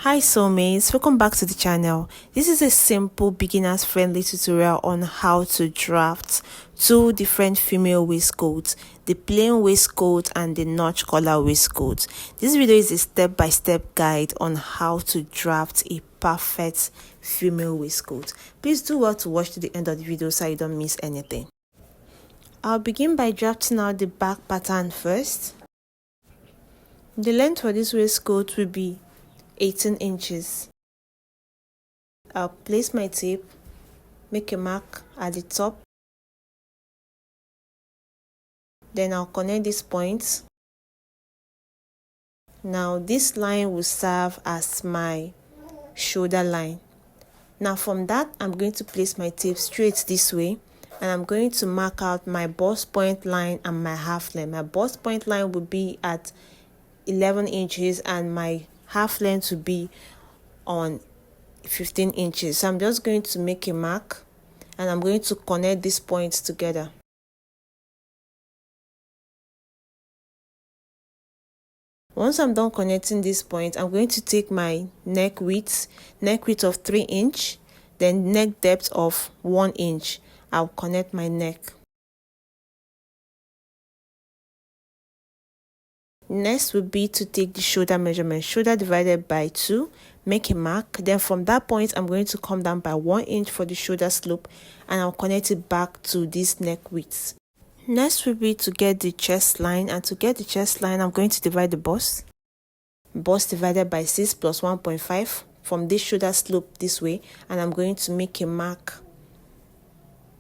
Hi soulmates, welcome back to the channel. This is a simple beginners friendly tutorial on how to draft two different female waistcoats, the plain waistcoat and the notch collar waistcoat. This video is a step-by-step guide on how to draft a perfect female waistcoat. Please do well to watch to the end of the video so you don't miss anything. I'll begin by drafting out the back pattern first. The length for this waistcoat will be 18 inches. I'll place my tape, make a mark at the top, then I'll connect these points. Now this line will serve as my shoulder line. Now from that, I'm going to place my tape straight this way, and I'm going to mark out my bust point line and my half length. My bust point line will be at 11 inches and my half length will be on 15 inches. So I'm just going to make a mark and I'm going to connect these points together. Once I'm done connecting these points, I'm going to take my neck width of 3 inches, then neck depth of 1 inch. I'll connect my neck. Next would be to take the shoulder measurement, shoulder divided by 2, make a mark. Then from that point, I'm going to come down by 1 inch for the shoulder slope, and I'll connect it back to this neck width. Next will be to get the chest line, and to get the chest line, I'm going to divide the bust divided by 6 plus 1.5 from this shoulder slope this way, and I'm going to make a mark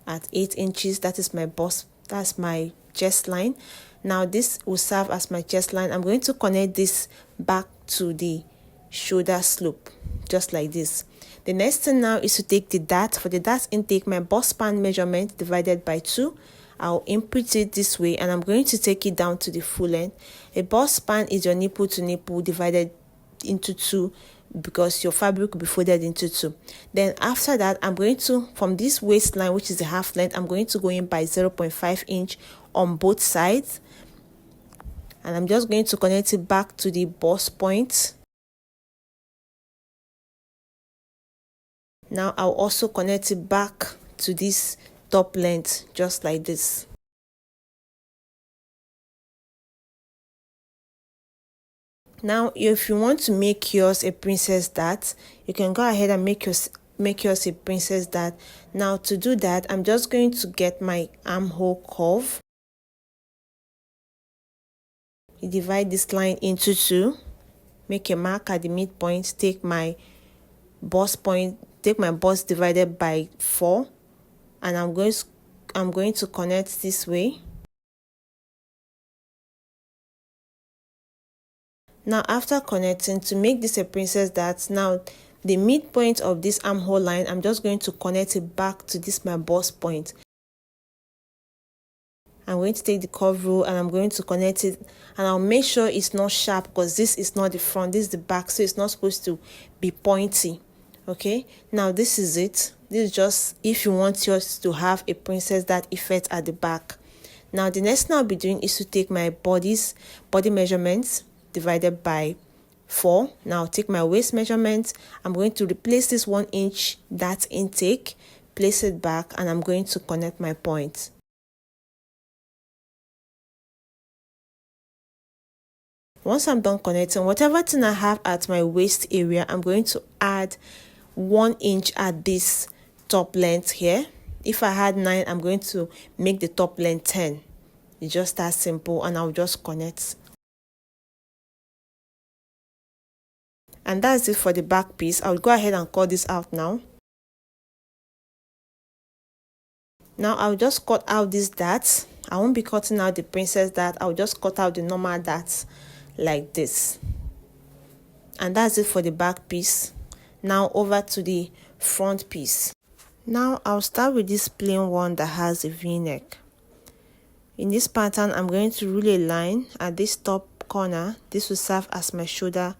at 8 inches. That is my bust, that's my chest line. Now this will serve as my chest line. I'm going to connect this back to the shoulder slope, just like this. The next thing now is to take the dart. For the dart intake, my bust span measurement divided by 2. I'll input it this way, and I'm going to take it down to the full length. A bust span is your nipple to nipple divided into 2, because your fabric will be folded into 2. Then after that, I'm going to, from this waistline, which is the half length, I'm going to go in by 0.5 inch on both sides, and I'm just going to connect it back to the bust point. Now I'll also connect it back to this top length, just like this. Now if you want to make yours a princess dart, you can go ahead and make yours a princess dart. Now to do that, I'm just going to get my armhole curve. You divide this line into 2, make a mark at the midpoint, take my bust divided by 4, and I'm going to connect this way. Now after connecting, to make this a princess dart, now the midpoint of this armhole line, I'm just going to connect it back to this my bust point. I'm going to take the curve rule and I'm going to connect it, and I'll make sure it's not sharp, because this is not the front, this is the back, so it's not supposed to be pointy. Okay, now this is it. This is just if you want yours to have a princess dart effect at the back. Now the next thing I'll be doing is to take my body measurements divided by 4. Now take my waist measurement. I'm going to replace this 1 inch dart intake, place it back, and I'm going to connect my point. Once I'm done connecting, whatever thing I have at my waist area, I'm going to add 1 inch at this top length here. If I had 9, I'm going to make the top length 10. It's just that simple, and I'll just connect. And that's it for the back piece. I'll go ahead and cut this out now. Now I'll just cut out these darts. I won't be cutting out the princess dart. I'll just cut out the normal darts like this. And that's it for the back piece. Now over to the front piece. Now I'll start with this plain one that has a V-neck. In this pattern, I'm going to rule a line at this top corner. This will serve as my shoulder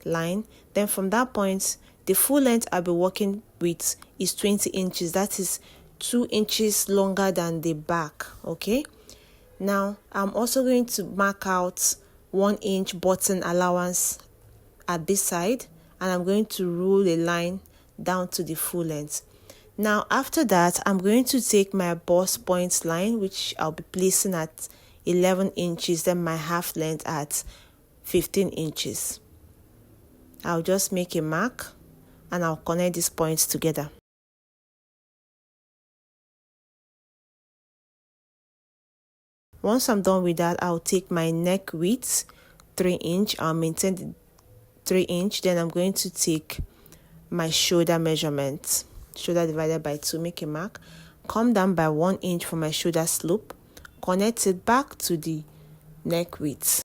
line. Then from that point, the full length I'll be working with is 20 inches. That is 2 inches longer than the back. Okay, now I'm also going to mark out 1 inch button allowance at this side, and I'm going to rule a line down to the full length. Now after that, I'm going to take my bust point line, which I'll be placing at 11 inches, then my half length at 15 inches. I'll just make a mark and I'll connect these points together. Once I'm done with that, I'll take my neck width 3 inch. I'll maintain the 3 inch. Then I'm going to take my shoulder measurement, shoulder divided by 2, make a mark, come down by 1 inch for my shoulder slope, connect it back to the neck width.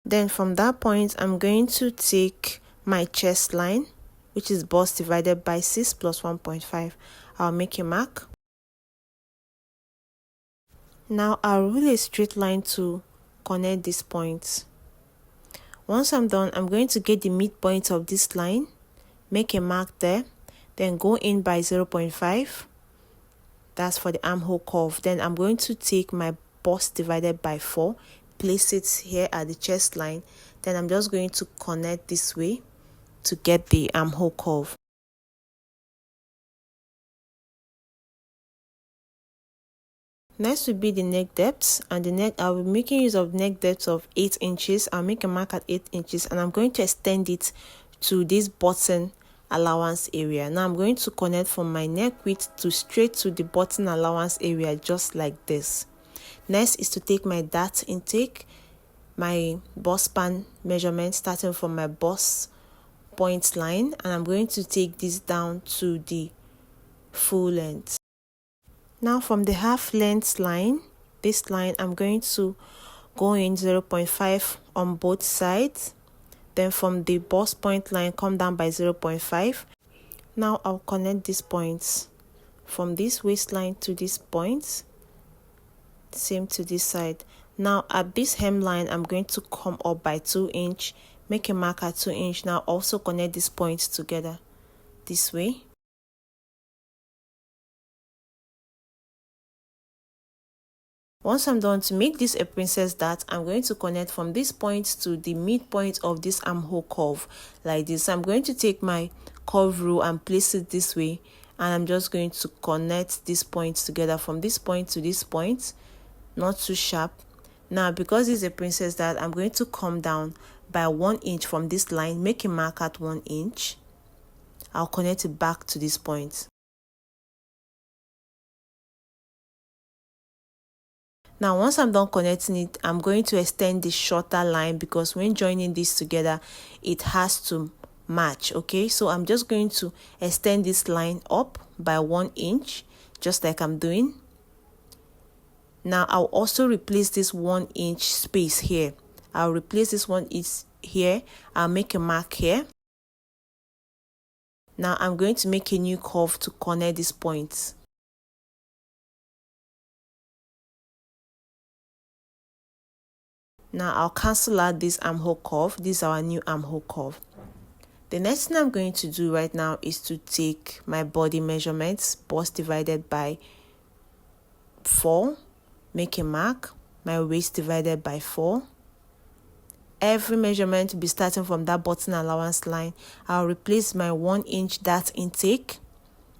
Then from that point, I'm going to take my chest line, which is bust divided by 6 plus 1.5. I'll make a mark. Now I'll rule a straight line to connect these points. Once I'm done, I'm going to get the midpoint of this line, make a mark there, then go in by 0.5. That's for the armhole curve. Then I'm going to take my bust divided by 4, place it here at the chest line. Then I'm just going to connect this way to get the armhole curve. Next will be the neck depth, and the neck, I'll be making use of neck depth of 8 inches. I'll make a mark at 8 inches and I'm going to extend it to this button allowance area. Now I'm going to connect from my neck width to straight to the button allowance area, just like this. Next is to take my dart intake, my bust span measurement starting from my bust point line, and I'm going to take this down to the full length. Now from the half length line, this line, I'm going to go in 0.5 on both sides. Then from the bust point line, come down by 0.5. Now I'll connect these points from this waistline to this point, same to this side. Now at this hemline, I'm going to come up by 2 inch, make a mark at 2 inch. Now also connect these points together this way. Once I'm done, to make this a princess dart, I'm going to connect from this point to the midpoint of this armhole curve like this. So I'm going to take my curve rule and place it this way, and I'm just going to connect these points together from this point to this point, not too sharp. Now because this is a princess dart, I'm going to come down by 1 inch from this line, make a mark at 1 inch. I'll connect it back to this point. Now once I'm done connecting it, I'm going to extend the shorter line because when joining this together, it has to match. Okay, so I'm just going to extend this line up by 1 inch, just like I'm doing. Now I'll also replace this 1 inch space here. I'll replace this 1 inch here. I'll make a mark here. Now I'm going to make a new curve to connect these points. Now I'll cancel out this armhole curve. This is our new armhole curve. The next thing I'm going to do right now is to take my body measurements, bust divided by 4, make a mark, my waist divided by 4. Every measurement will be starting from that button allowance line. I'll replace my 1 inch dart intake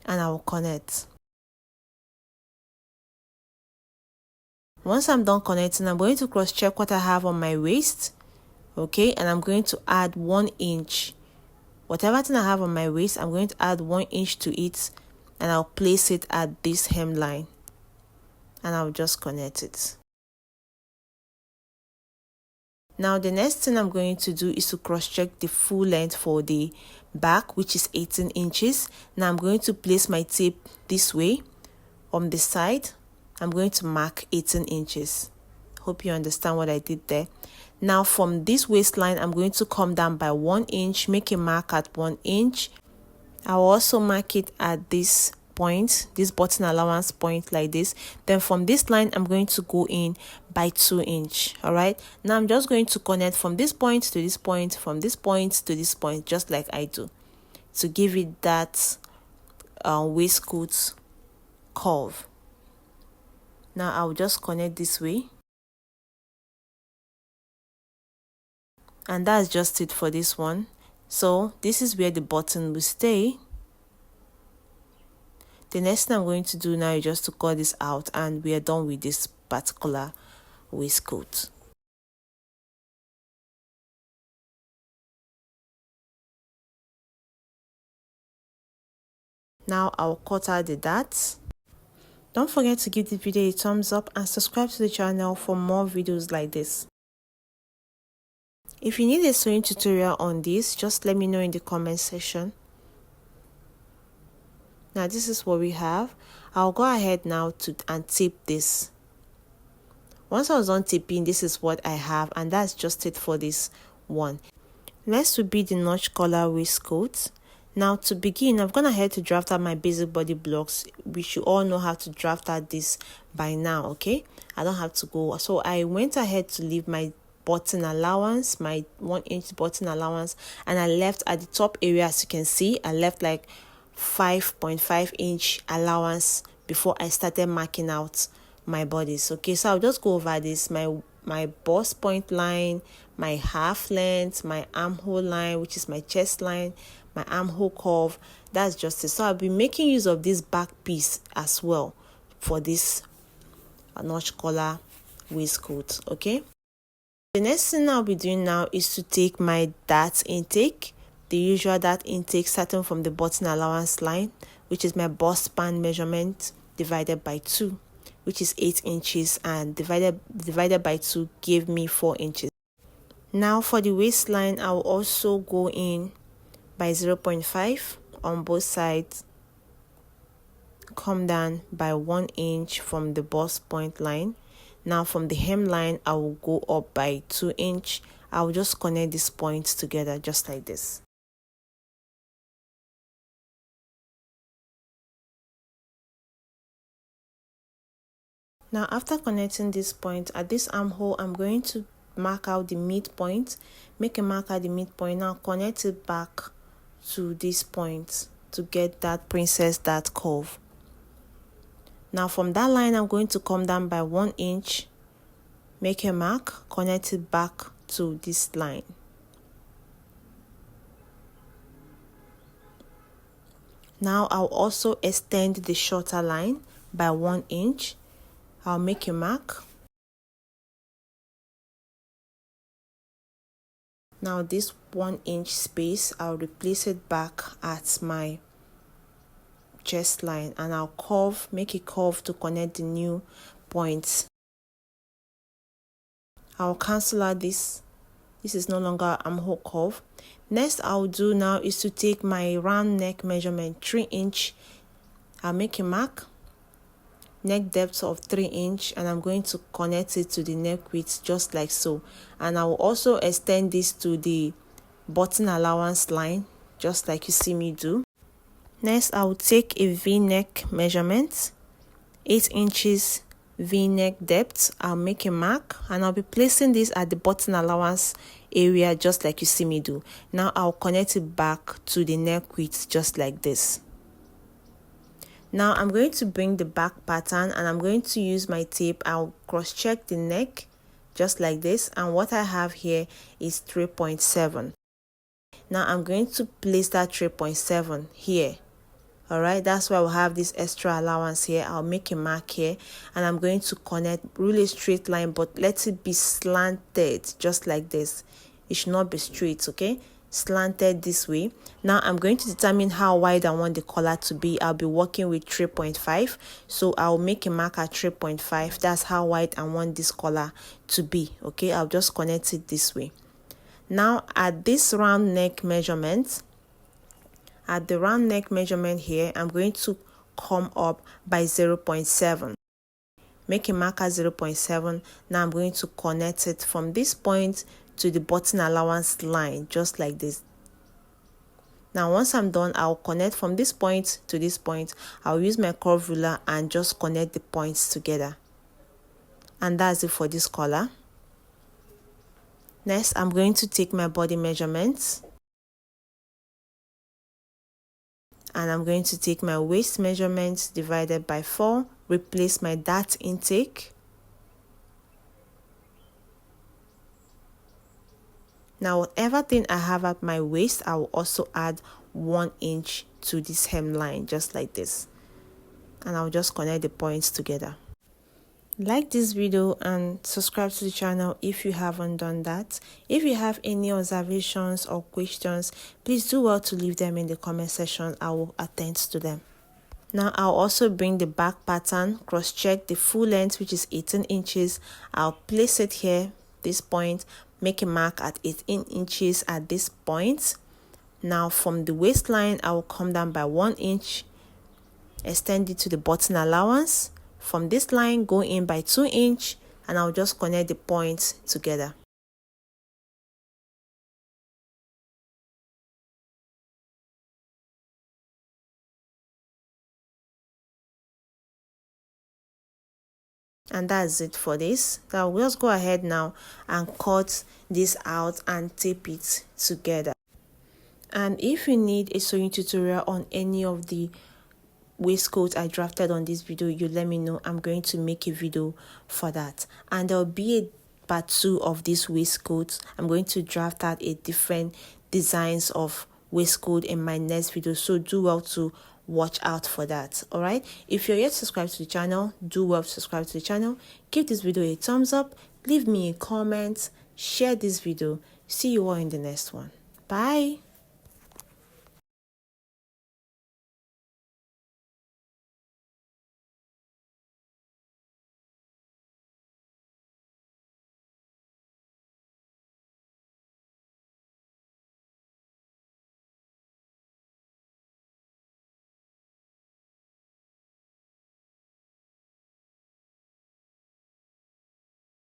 and I will connect. Once I'm done connecting, I'm going to cross check what I have on my waist. Okay, and I'm going to add 1 inch. Whatever thing I have on my waist, I'm going to add 1 inch to it, and I'll place it at this hemline, and I'll just connect it. Now the next thing I'm going to do is to cross check the full length for the back, which is 18 inches. Now I'm going to place my tape this way on the side. I'm going to mark 18 inches. Hope you understand what I did there. Now from this waistline, I'm going to come down by 1 inch, make a mark at 1 inch. I'll also mark it at this point, this button allowance point like this. Then from this line, I'm going to go in by 2 inch. All right. Now I'm just going to connect from this point to this point, from this point to this point, just like I do, to give it that waistcoat curve. Now I'll just connect this way. And that's just it for this one. So this is where the button will stay. The next thing I'm going to do now is just to cut this out, and we are done with this particular waistcoat. Now I'll cut out the darts. Don't forget to give the video a thumbs up and subscribe to the channel for more videos like this. If you need a sewing tutorial on this, just let me know in the comment section. Now this is what we have. I'll go ahead now and tape this. Once I was done taping, this is what I have, and that's just it for this one. Next will be the notch collar waistcoat. Now to begin, I've gone ahead to draft out my basic body blocks. We should all know how to draft out this by now, okay? I don't have to go. So I went ahead to leave my button allowance, my 1-inch button allowance, and I left at the top area. As you can see, I left like 5.5-inch allowance before I started marking out my bodies. Okay, so I'll just go over this: my bust point line, my half length, my armhole line, which is my chest line, my armhole curve. That's just it. So I'll be making use of this back piece as well for this notch collar waistcoat. Okay, the next thing I'll be doing now is to take my dart intake, the usual dart intake starting from the button allowance line, which is my bust span measurement, divided by 2, which is 8 inches, and divided by 2 gave me 4 inches. Now for the waistline, I will also go in by 0.5 on both sides, come down by 1 inch from the bust point line. Now from the hemline, I will go up by 2 inch. I will just connect these points together just like this. Now after connecting this point at this armhole, I'm going to mark out the midpoint, make a mark at the midpoint. Now connect it back to this point to get that princess dart curve. Now from that line, I'm going to come down by 1 inch, make a mark, connect it back to this line. Now I'll also extend the shorter line by 1 inch. I'll make a mark. Now this 1 inch space, I'll replace it back at my chest line, and I'll make a curve to connect the new points. I'll cancel out this. This is no longer armhole curve. Next I'll do now is to take my round neck measurement, 3 inch. I'll make a mark, neck depth of 3 inch, and I'm going to connect it to the neck width just like so. And I will also extend this to the button allowance line just like you see me do. Next I will take a v-neck measurement, 8 inches v-neck depth. I'll make a mark, and I'll be placing this at the button allowance area just like you see me do. Now I'll connect it back to the neck width just like this. Now I'm going to bring the back pattern, and I'm going to use my tape. I'll cross check the neck just like this, and what I have here is 3.7. Now I'm going to place that 3.7 here. All right, that's why we'll have this extra allowance here. I'll make a mark here, and I'm going to connect, really straight line, but let it be slanted just like this. It should not be straight, okay? Slanted this way. Now I'm going to determine how wide I want the collar to be. I'll be working with 3.5, so I'll make a mark at 3.5. That's how wide I want this collar to be. Okay, I'll just connect it this way. Now at this round neck measurement, here, I'm going to come up by 0.7. Make a mark at 0.7. Now I'm going to connect it from this point to the button allowance line just like this. Now once I'm done, I'll connect from this point to this point. I'll use my curve ruler and just connect the points together. And that's it for this collar. Next, I'm going to take my body measurements, and I'm going to take my waist measurements divided by 4, replace my dart intake, Now whatever thing I have at my waist, I will also add 1 inch to this hemline, just like this, and I'll just connect the points together. Like this video and subscribe to the channel if you haven't done that. If you have any observations or questions, please do well to leave them in the comment section. I will attend to them. Now I'll also bring the back pattern, cross check the full length, which is 18 inches. I'll place it here, this point, make a mark at 18 inches at this point. Now from the waistline, I will come down by 1 inch, extend it to the button allowance. From this line, go in by 2 inch, and I'll just connect the points together. And that's it for this. Now we'll just go ahead now and cut this out and tape it together. And if you need a sewing tutorial on any of the waistcoat I drafted on this video, you let me know. I'm going to make a video for that, and there'll be a part 2 of this waistcoat. I'm going to draft out a different designs of waistcoat in my next video, so do well to watch out for that. All right, if you're yet subscribed to the channel, do well to subscribe to the channel, give this video a thumbs up, leave me a comment, share this video. See you all in the next one. Bye.